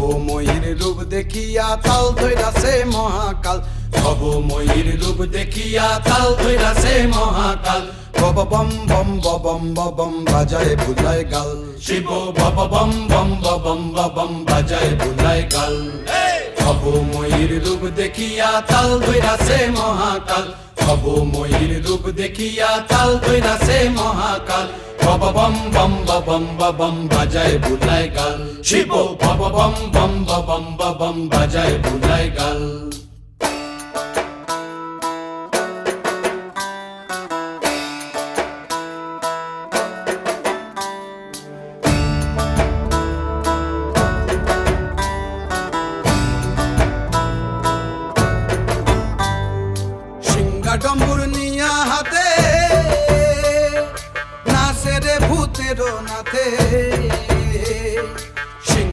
ভবময়ীর রূপ দেখিয়া তাল ধইরাছে মহাকাল, ভবময়ীর রূপ দেখিয়া তাল ধইরাছে মহাকাল। বব বম বম বম বম বাজায় বুলায় গাল, শিব বব বম বম বম বম বাজায় বুলায় গাল। ভবময়ীর রূপ দেখিয়া তাল ধইরাছে মহাকাল, ভবময়ীর রূপ দেখিয়া তাল ধইরাছে মহাকাল। বব বম বম বম বাজায় বুলায় গাল, শিব বব বম বম বম বাজায় বুলায় গাল। ডম্বুর নিয়া হাতে নাচে রে ভূতের নাথে,